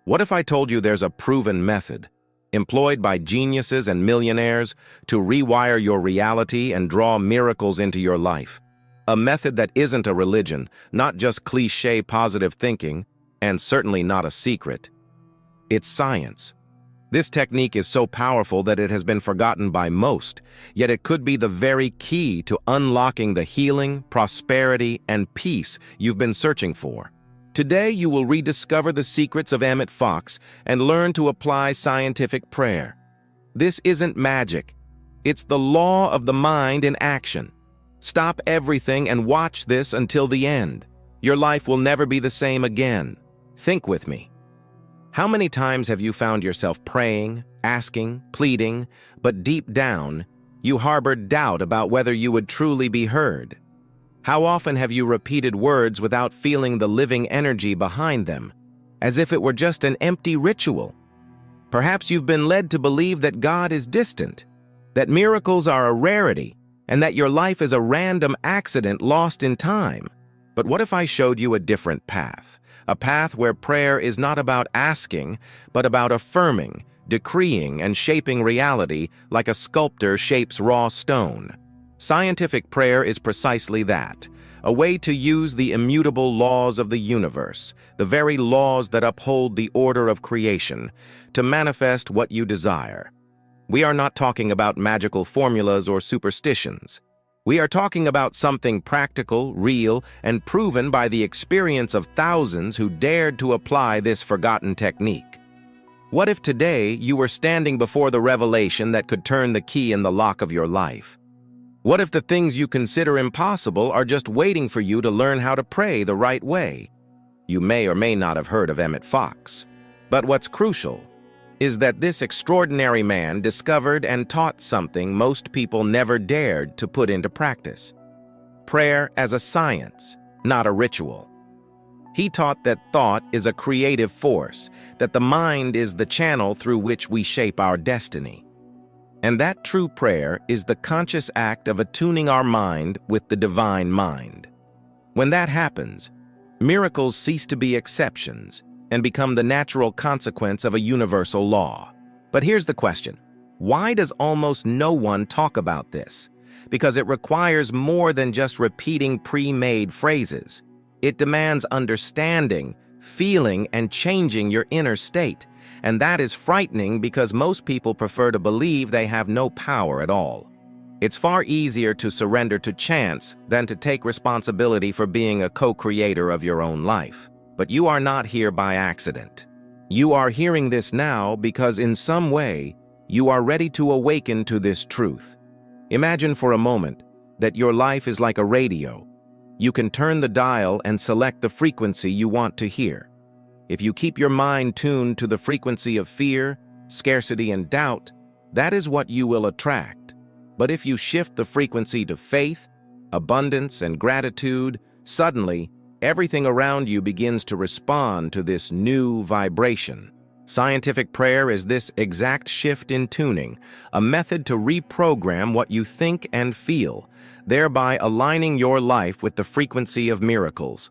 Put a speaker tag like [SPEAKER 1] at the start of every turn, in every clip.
[SPEAKER 1] What if I told you there's a proven method, employed by geniuses and millionaires, to rewire your reality and draw miracles into your life? A method that isn't a religion, not just cliché positive thinking, and certainly not a secret. It's science. This technique is so powerful that it has been forgotten by most, yet it could be the very key to unlocking the healing, prosperity, and peace you've been searching for. Today, you will rediscover the secrets of Emmett Fox and learn to apply scientific prayer. This isn't magic. It's the law of the mind in action. Stop everything and watch this until the end. Your life will never be the same again. Think with me. How many times have you found yourself praying, asking, pleading, but deep down, you harbored doubt about whether you would truly be heard? How often have you repeated words without feeling the living energy behind them, as if it were just an empty ritual? Perhaps you've been led to believe that God is distant, that miracles are a rarity, and that your life is a random accident lost in time. But what if I showed you a different path? A path where prayer is not about asking, but about affirming, decreeing, and shaping reality like a sculptor shapes raw stone. Scientific prayer is precisely that, a way to use the immutable laws of the universe, the very laws that uphold the order of creation, to manifest what you desire. We are not talking about magical formulas or superstitions. We are talking about something practical, real, and proven by the experience of thousands who dared to apply this forgotten technique. What if today you were standing before the revelation that could turn the key in the lock of your life? What if the things you consider impossible are just waiting for you to learn how to pray the right way? You may or may not have heard of Emmett Fox. But what's crucial is that this extraordinary man discovered and taught something most people never dared to put into practice. Prayer as a science, not a ritual. He taught that thought is a creative force, that the mind is the channel through which we shape our destiny. And that true prayer is the conscious act of attuning our mind with the divine mind. When that happens, miracles cease to be exceptions and become the natural consequence of a universal law. But here's the question. Why does almost no one talk about this? Because it requires more than just repeating pre-made phrases. It demands understanding, feeling, and changing your inner state. And that is frightening because most people prefer to believe they have no power at all. It's far easier to surrender to chance than to take responsibility for being a co-creator of your own life. But you are not here by accident. You are hearing this now because in some way, you are ready to awaken to this truth. Imagine for a moment that your life is like a radio. You can turn the dial and select the frequency you want to hear. If you keep your mind tuned to the frequency of fear, scarcity, and doubt, that is what you will attract. But if you shift the frequency to faith, abundance, and gratitude, suddenly, everything around you begins to respond to this new vibration. Scientific prayer is this exact shift in tuning, a method to reprogram what you think and feel, thereby aligning your life with the frequency of miracles.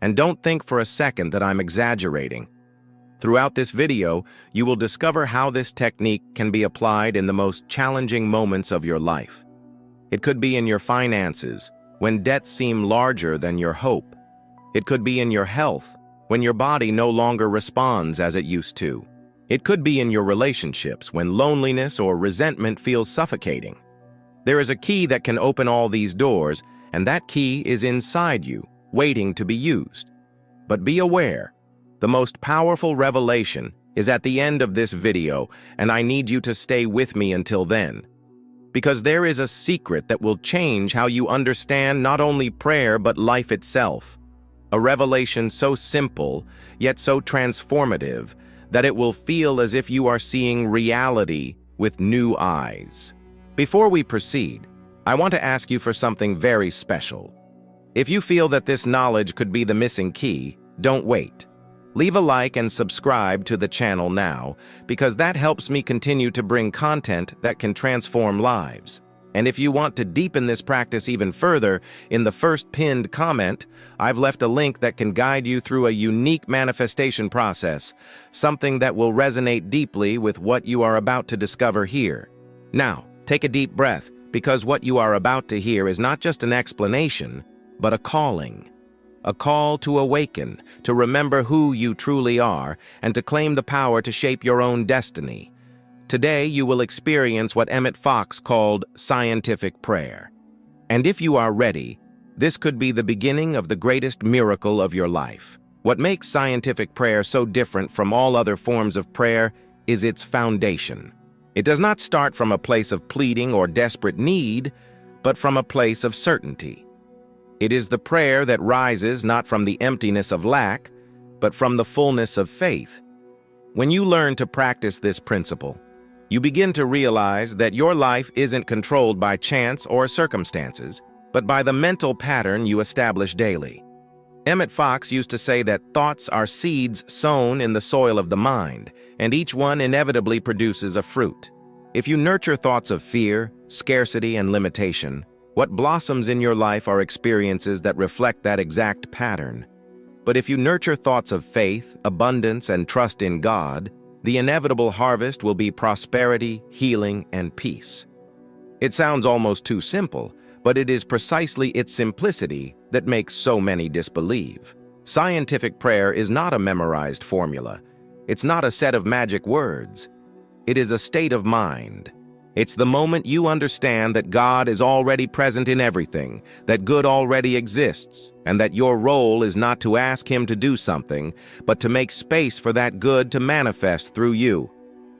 [SPEAKER 1] And don't think for a second that I'm exaggerating. Throughout this video, you will discover how this technique can be applied in the most challenging moments of your life. It could be in your finances, when debts seem larger than your hope. It could be in your health, when your body no longer responds as it used to. It could be in your relationships, when loneliness or resentment feels suffocating. There is a key that can open all these doors, and that key is inside you, waiting to be used. But be aware, the most powerful revelation is at the end of this video, and I need you to stay with me until then. Because there is a secret that will change how you understand not only prayer but life itself. A revelation so simple, yet so transformative, that it will feel as if you are seeing reality with new eyes. Before we proceed, I want to ask you for something very special. If you feel that this knowledge could be the missing key, don't wait. Leave a like and subscribe to the channel now, because that helps me continue to bring content that can transform lives. And if you want to deepen this practice even further, in the first pinned comment, I've left a link that can guide you through a unique manifestation process, something that will resonate deeply with what you are about to discover here. Now, take a deep breath, because what you are about to hear is not just an explanation, but a calling. A call to awaken, to remember who you truly are, and to claim the power to shape your own destiny. Today, you will experience what Emmett Fox called scientific prayer. And if you are ready, this could be the beginning of the greatest miracle of your life. What makes scientific prayer so different from all other forms of prayer is its foundation. It does not start from a place of pleading or desperate need, but from a place of certainty. It is the prayer that rises not from the emptiness of lack, but from the fullness of faith. When you learn to practice this principle, you begin to realize that your life isn't controlled by chance or circumstances, but by the mental pattern you establish daily. Emmett Fox used to say that thoughts are seeds sown in the soil of the mind, and each one inevitably produces a fruit. If you nurture thoughts of fear, scarcity, and limitation, what blossoms in your life are experiences that reflect that exact pattern. But if you nurture thoughts of faith, abundance, and trust in God, the inevitable harvest will be prosperity, healing, and peace. It sounds almost too simple, but it is precisely its simplicity that makes so many disbelieve. Scientific prayer is not a memorized formula. It's not a set of magic words. It is a state of mind. It's the moment you understand that God is already present in everything, that good already exists, and that your role is not to ask Him to do something, but to make space for that good to manifest through you.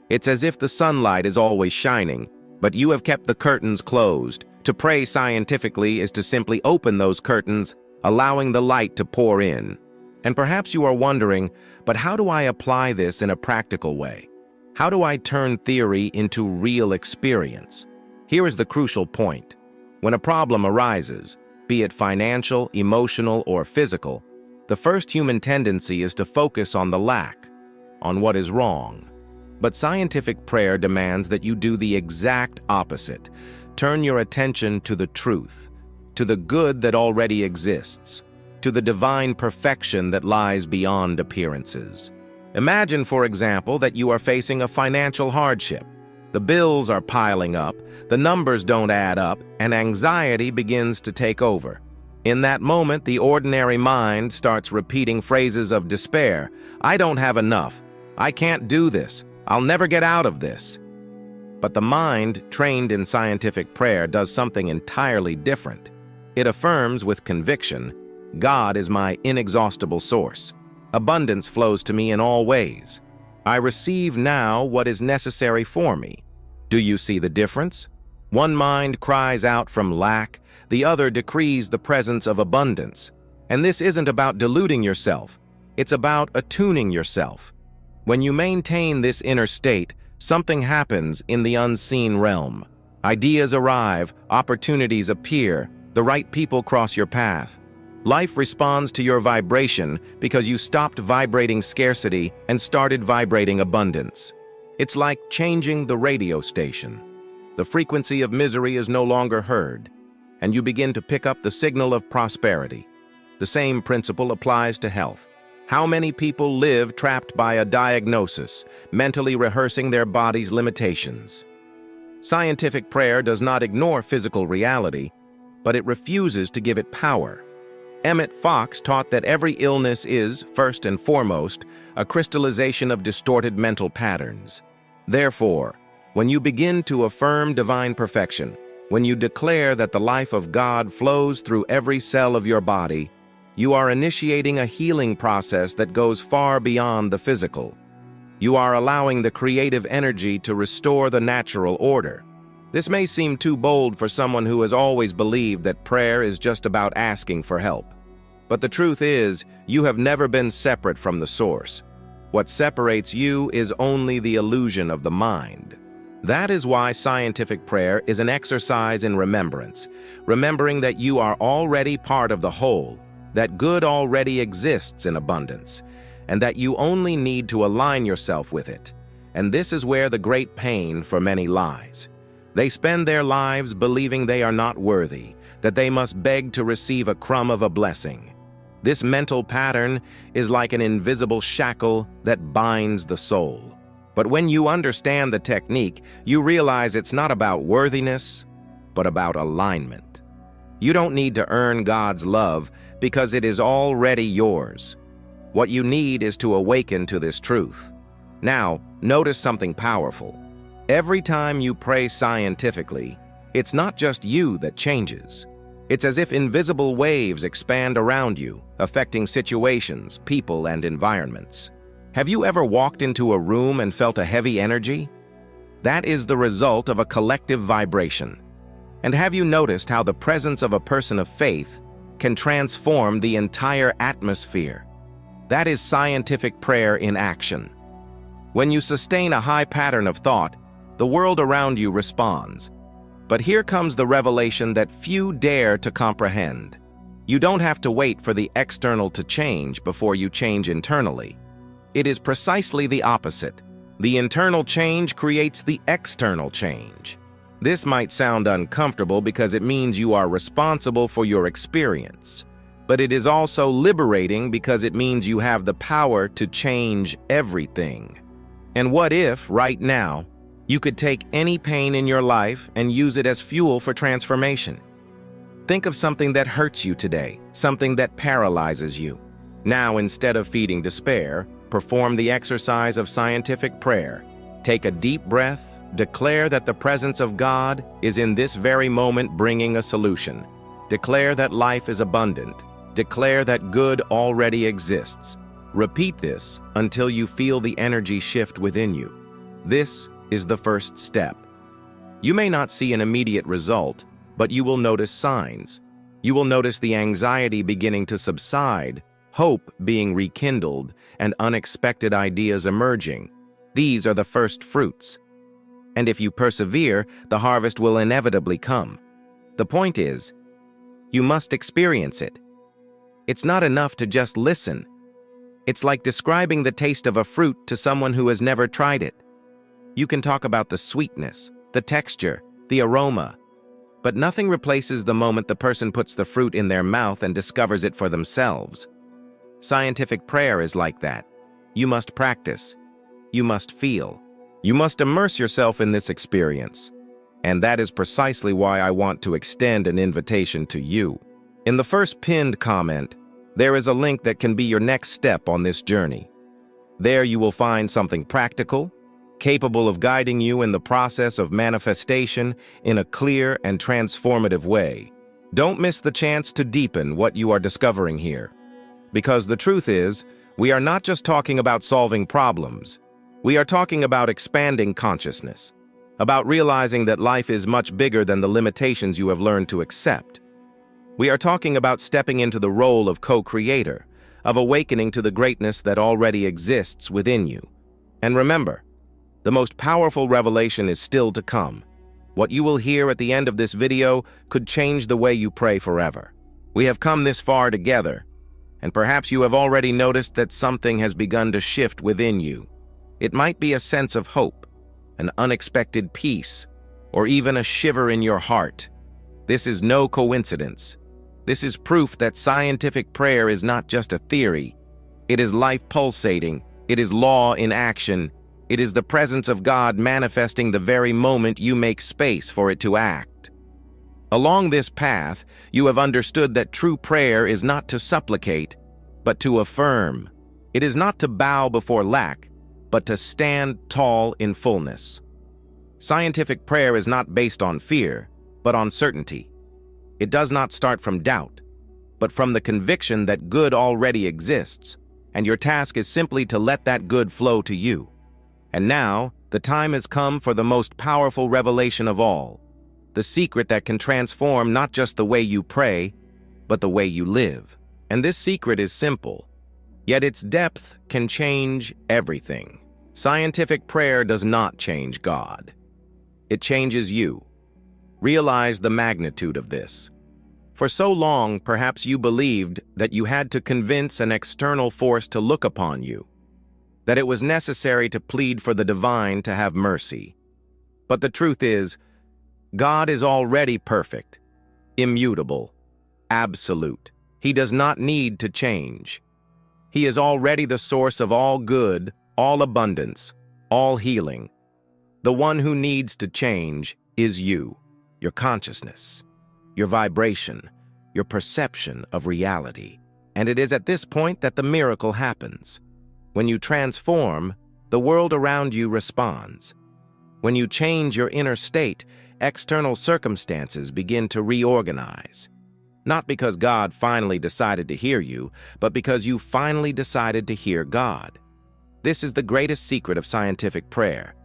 [SPEAKER 1] It's as if the sunlight is always shining, but you have kept the curtains closed. To pray scientifically is to simply open those curtains, allowing the light to pour in. And perhaps you are wondering, but how do I apply this in a practical way? How do I turn theory into real experience? Here is the crucial point. When a problem arises, be it financial, emotional, or physical, the first human tendency is to focus on the lack, on what is wrong. But scientific prayer demands that you do the exact opposite. Turn your attention to the truth, to the good that already exists, to the divine perfection that lies beyond appearances. Imagine, for example, that you are facing a financial hardship. The bills are piling up, the numbers don't add up, and anxiety begins to take over. In that moment, the ordinary mind starts repeating phrases of despair. I don't have enough. I can't do this. I'll never get out of this. But the mind, trained in scientific prayer, does something entirely different. It affirms with conviction, God is my inexhaustible source. Abundance flows to me in all ways. I receive now what is necessary for me. Do you see the difference? One mind cries out from lack, the other decrees the presence of abundance. And this isn't about deluding yourself, it's about attuning yourself. When you maintain this inner state, something happens in the unseen realm. Ideas arrive, opportunities appear, the right people cross your path. Life responds to your vibration because you stopped vibrating scarcity and started vibrating abundance. It's like changing the radio station. The frequency of misery is no longer heard, and you begin to pick up the signal of prosperity. The same principle applies to health. How many people live trapped by a diagnosis, mentally rehearsing their body's limitations? Scientific prayer does not ignore physical reality, but it refuses to give it power. Emmett Fox taught that every illness is, first and foremost, a crystallization of distorted mental patterns. Therefore, when you begin to affirm divine perfection, when you declare that the life of God flows through every cell of your body, you are initiating a healing process that goes far beyond the physical. You are allowing the creative energy to restore the natural order. This may seem too bold for someone who has always believed that prayer is just about asking for help. But the truth is, you have never been separate from the source. What separates you is only the illusion of the mind. That is why scientific prayer is an exercise in remembrance, remembering that you are already part of the whole, that good already exists in abundance, and that you only need to align yourself with it. And this is where the great pain for many lies. They spend their lives believing they are not worthy, that they must beg to receive a crumb of a blessing. This mental pattern is like an invisible shackle that binds the soul. But when you understand the technique, you realize it's not about worthiness, but about alignment. You don't need to earn God's love because it is already yours. What you need is to awaken to this truth. Now, notice something powerful. Every time you pray scientifically, it's not just you that changes. It's as if invisible waves expand around you, affecting situations, people, and environments. Have you ever walked into a room and felt a heavy energy? That is the result of a collective vibration. And have you noticed how the presence of a person of faith can transform the entire atmosphere? That is scientific prayer in action. When you sustain a high pattern of thought, the world around you responds. But here comes the revelation that few dare to comprehend. You don't have to wait for the external to change before you change internally. It is precisely the opposite. The internal change creates the external change. This might sound uncomfortable because it means you are responsible for your experience. But it is also liberating because it means you have the power to change everything. And what if, right now, you could take any pain in your life and use it as fuel for transformation? Think of something that hurts you today, something that paralyzes you. Now, instead of feeding despair, perform the exercise of scientific prayer. Take a deep breath, declare that the presence of God is in this very moment bringing a solution. Declare that life is abundant. Declare that good already exists. Repeat this until you feel the energy shift within you. This is the first step. You may not see an immediate result, but you will notice signs. You will notice the anxiety beginning to subside, hope being rekindled, and unexpected ideas emerging. These are the first fruits. And if you persevere, the harvest will inevitably come. The point is, you must experience it. It's not enough to just listen. It's like describing the taste of a fruit to someone who has never tried it. You can talk about the sweetness, the texture, the aroma, but nothing replaces the moment the person puts the fruit in their mouth and discovers it for themselves. Scientific prayer is like that. You must practice. You must feel. You must immerse yourself in this experience. And that is precisely why I want to extend an invitation to you. In the first pinned comment, there is a link that can be your next step on this journey. There you will find something practical, capable of guiding you in the process of manifestation in a clear and transformative way. Don't miss the chance to deepen what you are discovering here. Because the truth is, we are not just talking about solving problems. We are talking about expanding consciousness, about realizing that life is much bigger than the limitations you have learned to accept. We are talking about stepping into the role of co-creator, of awakening to the greatness that already exists within you. And remember, the most powerful revelation is still to come. What you will hear at the end of this video could change the way you pray forever. We have come this far together, and perhaps you have already noticed that something has begun to shift within you. It might be a sense of hope, an unexpected peace, or even a shiver in your heart. This is no coincidence. This is proof that scientific prayer is not just a theory. It is life pulsating. It is law in action. It is the presence of God manifesting the very moment you make space for it to act. Along this path, you have understood that true prayer is not to supplicate, but to affirm. It is not to bow before lack, but to stand tall in fullness. Scientific prayer is not based on fear, but on certainty. It does not start from doubt, but from the conviction that good already exists, and your task is simply to let that good flow to you. And now, the time has come for the most powerful revelation of all, the secret that can transform not just the way you pray, but the way you live. And this secret is simple, yet its depth can change everything. Scientific prayer does not change God. It changes you. Realize the magnitude of this. For so long, perhaps you believed that you had to convince an external force to look upon you, that it was necessary to plead for the divine to have mercy. But the truth is, God is already perfect, immutable, absolute. He does not need to change. He is already the source of all good, all abundance, all healing. The one who needs to change is you, your consciousness, your vibration, your perception of reality. And it is at this point that the miracle happens. When you transform, the world around you responds. When you change your inner state, external circumstances begin to reorganize. Not because God finally decided to hear you, but because you finally decided to hear God. This is the greatest secret of scientific prayer.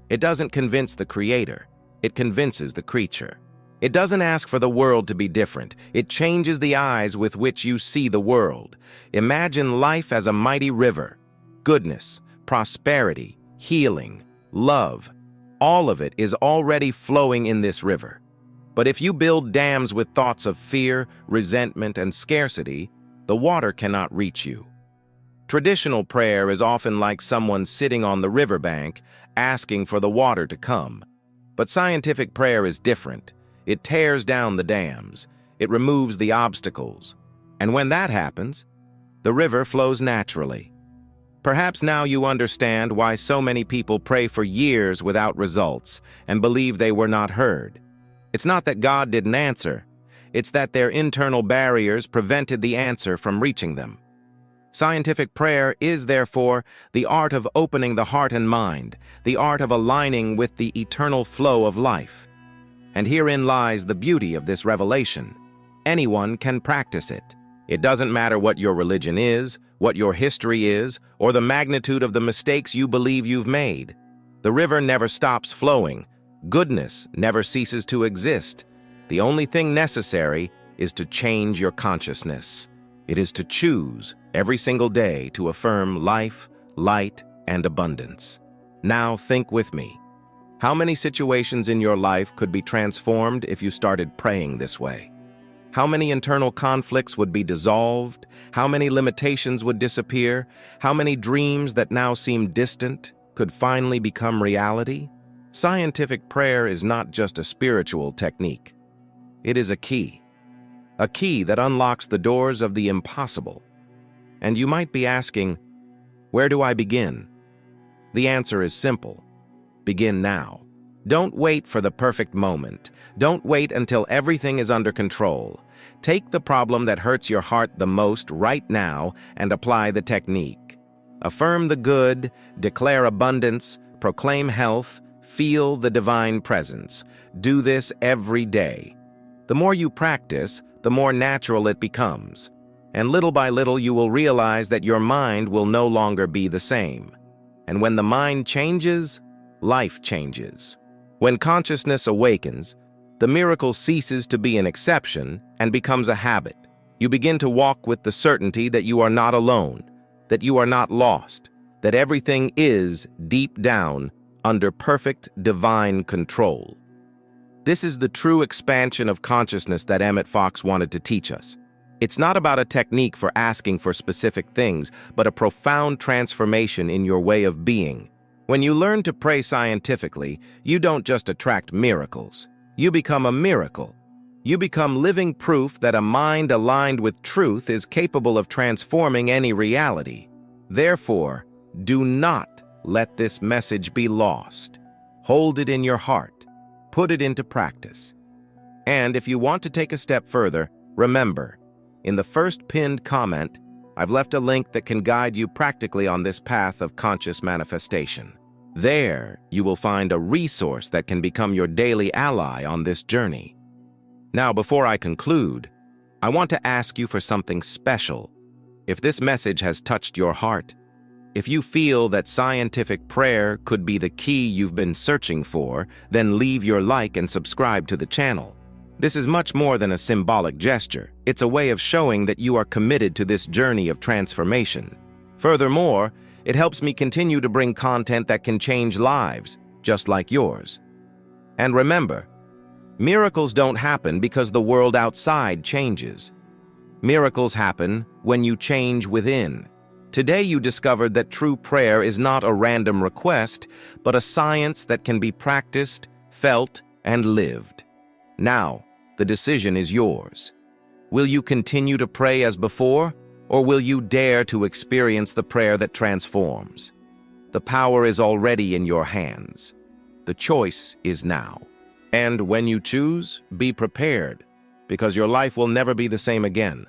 [SPEAKER 1] It doesn't convince the Creator, it convinces the creature. It doesn't ask for the world to be different, it changes the eyes with which you see the world. Imagine life as a mighty river. Goodness, prosperity, healing, love, all of it is already flowing in this river. But if you build dams with thoughts of fear, resentment, and scarcity, the water cannot reach you. Traditional prayer is often like someone sitting on the riverbank asking for the water to come. But scientific prayer is different. It tears down the dams. It removes the obstacles. And when that happens, the river flows naturally. Perhaps now you understand why so many people pray for years without results and believe they were not heard. It's not that God didn't answer. It's that their internal barriers prevented the answer from reaching them. Scientific prayer is, therefore, the art of opening the heart and mind, the art of aligning with the eternal flow of life. And herein lies the beauty of this revelation. Anyone can practice it. It doesn't matter what your religion is, what your history is, or the magnitude of the mistakes you believe you've made. The river never stops flowing. Goodness never ceases to exist. The only thing necessary is to change your consciousness. It is to choose every single day to affirm life, light, and abundance. Now think with me. How many situations in your life could be transformed if you started praying this way? How many internal conflicts would be dissolved? How many limitations would disappear? How many dreams that now seem distant could finally become reality? Scientific prayer is not just a spiritual technique. It is a key that unlocks the doors of the impossible. And you might be asking, where do I begin? The answer is simple. Begin now. Don't wait for the perfect moment. Don't wait until everything is under control. Take the problem that hurts your heart the most right now and apply the technique. Affirm the good, declare abundance, proclaim health, feel the divine presence. Do this every day. The more you practice, the more natural it becomes. And little by little you will realize that your mind will no longer be the same. And when the mind changes, life changes. When consciousness awakens, the miracle ceases to be an exception and becomes a habit. You begin to walk with the certainty that you are not alone, that you are not lost, that everything is, deep down, under perfect divine control. This is the true expansion of consciousness that Emmett Fox wanted to teach us. It's not about a technique for asking for specific things, but a profound transformation in your way of being. When you learn to pray scientifically, you don't just attract miracles. You become a miracle. You become living proof that a mind aligned with truth is capable of transforming any reality. Therefore, do not let this message be lost. Hold it in your heart. Put it into practice. And if you want to take a step further, remember, in the first pinned comment, I've left a link that can guide you practically on this path of conscious manifestation. There, you will find a resource that can become your daily ally on this journey. Now, before I conclude, I want to ask you for something special. If this message has touched your heart, if you feel that scientific prayer could be the key you've been searching for, then leave your like and subscribe to the channel. This is much more than a symbolic gesture. It's a way of showing that you are committed to this journey of transformation. Furthermore, it helps me continue to bring content that can change lives, just like yours. And remember, miracles don't happen because the world outside changes. Miracles happen when you change within. Today you discovered that true prayer is not a random request, but a science that can be practiced, felt, and lived. Now, the decision is yours. Will you continue to pray as before, or will you dare to experience the prayer that transforms? The power is already in your hands. The choice is now. And when you choose, be prepared, because your life will never be the same again.